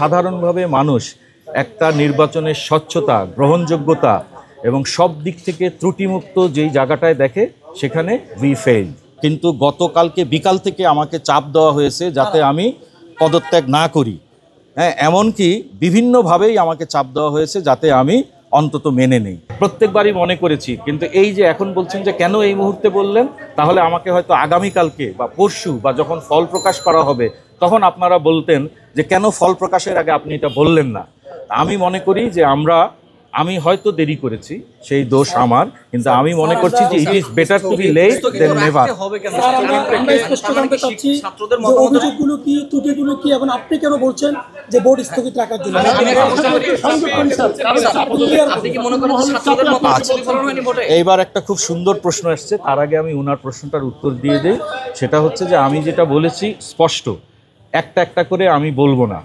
সাধারণভাবে মানুষ একটা নির্বাচনের স্বচ্ছতা, গ্রহণযোগ্যতা এবং সব দিক থেকে ত্রুটিমুক্ত যেই জায়গাটায় দেখে সেখানে উই ফেল। কিন্তু গতকালকে বিকাল থেকে আমাকে চাপ দেওয়া হয়েছে যাতে আমি পদত্যাগ না করি। হ্যাঁ, এমনকি বিভিন্নভাবেই আমাকে চাপ দেওয়া হয়েছে যাতে আমি অন্তত মেনে নেই। প্রত্যেকবারই মনে করেছি, কিন্তু এই যে এখন বলছেন যে কেন এই মুহূর্তে বললেন, তাহলে আমাকে হয়তো আগামীকালকে বা পরশু বা যখন ফল প্রকাশ করা হবে তখন আপনারা বলতেন যে কেন ফল প্রকাশের আগে আপনি এটা বললেন না। আমি মনে করি যে আমি হয়তো দেরি করেছি, সেই দোষ আমার, কিন্তু আমি মনে করছি যে it is better to be late than never. আমরা স্পষ্ট জানতে চাচ্ছি যে অভিযোগগুলো কি, ত্রুটিগুলো কি, এবং আপনি কেন বলছেন যে বোর্ড স্থগিত রাখার জন্য? এইবার একটা খুব সুন্দর প্রশ্ন আসছে, তার আগে আমি ওনার প্রশ্নটার উত্তর দিয়ে দেই। সেটা হচ্ছে যে আমি যেটা বলেছি স্পষ্ট, একটা একটা করে আমি বলবো না।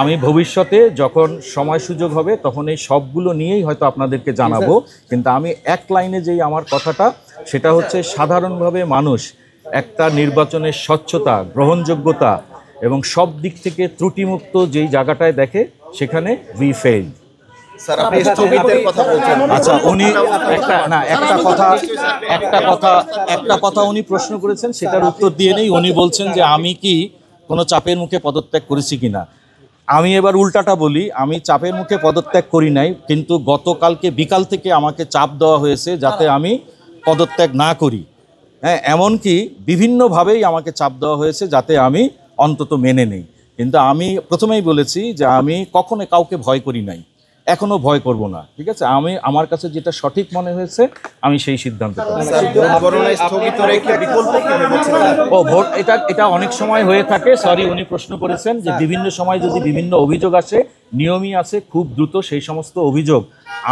আমি ভবিষ্যতে যখন সময় সুযোগ হবে তখন এই সবগুলো নিয়েই হয়তো আপনাদেরকে জানাবো, কিন্তু আমি এক লাইনে যেই আমার কথাটা, সেটা হচ্ছে সাধারণভাবে মানুষ একটা নির্বাচনের স্বচ্ছতা, গ্রহণযোগ্যতা এবং সব দিক থেকে ত্রুটিমুক্ত যেই জায়গাটায় দেখে সেখানে উই ফেল। আচ্ছা, উনি একটা কথা উনি প্রশ্ন করেছেন, সেটার উত্তর দিয়ে নেই। উনি বলছেন যে আমি কি কোনো চাপের মুখে পদত্যাগ করেছি কিনা। আমি এবার উল্টাটা বলি, আমি চাপের মুখে পদত্যাগ করি নাই, কিন্তু গতকালকে বিকাল থেকে আমাকে চাপ দেওয়া হয়েছে যাতে আমি পদত্যাগ না করি। হ্যাঁ, এমনকি বিভিন্নভাবেই আমাকে চাপ দেওয়া হয়েছে যাতে আমি অন্তত মেনে নেই। কিন্তু আমি প্রথমেই বলেছি যে আমি কখনো কাউকে ভয় করি নাই, এখনো ভয় করব না। ঠিক আছে, আমার কাছে যেটা সঠিক মনে হয়েছে আমি সেই সিদ্ধান্ত ভোট এটা অনেক সময় হয়ে থাকে। সরি, উনি প্রশ্ন করেছেন যে বিভিন্ন সময় যদি বিভিন্ন অভিযোগ আসে, নিয়মই আছে খুব দ্রুত সেই সমস্ত অভিযোগ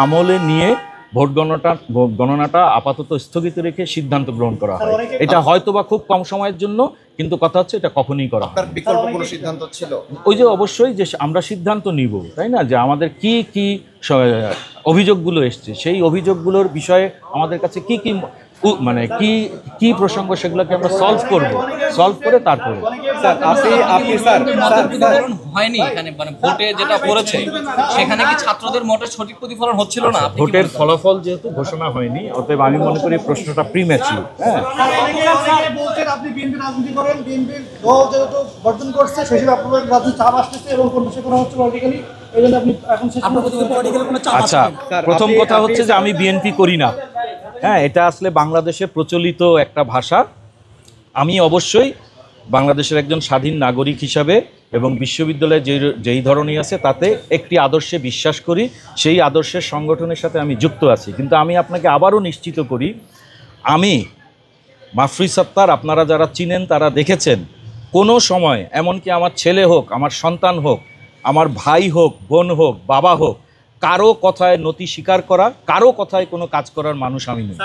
আমলে নিয়ে ভোট গণনাটা আপাতত স্থগিত রেখে সিদ্ধান্ত গ্রহণ করা হয়। এটা হয়তো বা খুব কম সময়ের জন্য, কিন্তু কথা হচ্ছে এটা কখনোই করা হয়। বিকল্প কোনো সিদ্ধান্ত ছিল? ওই যে অবশ্যই যে আমরা সিদ্ধান্ত নিব, তাই না, যে আমাদের কি কি অভিযোগগুলো এসছে, সেই অভিযোগগুলোর বিষয়ে আমাদের কাছে কি কি মানে কি কি প্রসঙ্গ, সেগুলোকে আমরা সলভ করে তারপরে। হয়নি এখানে, মানে ভোটে যেটা করেছে সেখানে কি ছাত্রদের মোটের সঠিক প্রতিফলন হচ্ছিল না? ভোটের ফলাফল যেহেতু ঘোষণা হয়নি, অতএব আমি মনে করি প্রশ্নটা প্রিম্যাচিউর। হ্যাঁ, আপনি বিএনপি রাজনীতি করেন, বিএনপির দল যেহেতু বর্জন করছে সেসব আপনাদের রাজনীতি চাপ আসতেছে এবং কোন বিষয় করা হচ্ছে পলিটিক্যালি, এই জন্য আপনি এখন আচ্ছা, প্রথম কথা হচ্ছে যে আমি বিএনপি করি না। হ্যাঁ, এটা আসলে বাংলাদেশে প্রচলিত একটা ভাষা। আমি অবশ্যই বাংলাদেশের একজন স্বাধীন নাগরিক হিসাবে এবং বিশ্ববিদ্যালয়ে যেই ধরনের আছে তাতে একটি আদর্শে বিশ্বাস করি, সেই আদর্শের সংগঠনের সাথে আমি যুক্ত আছি। কিন্তু আমি আপনাকে আবারও নিশ্চিত করি, আমি মাফরুজ সাত্তার, আপনারা যারা চিনেন তারা দেখেছেন, কোনো সময় এমনকি আমার ছেলে হোক, আমার সন্তান হোক, আমার ভাই হোক, বোন হোক, বাবা হোক, কারো কথায় নতি স্বীকার করা, কারো কথায় কোনো কাজ করার মানুষ আমি নই।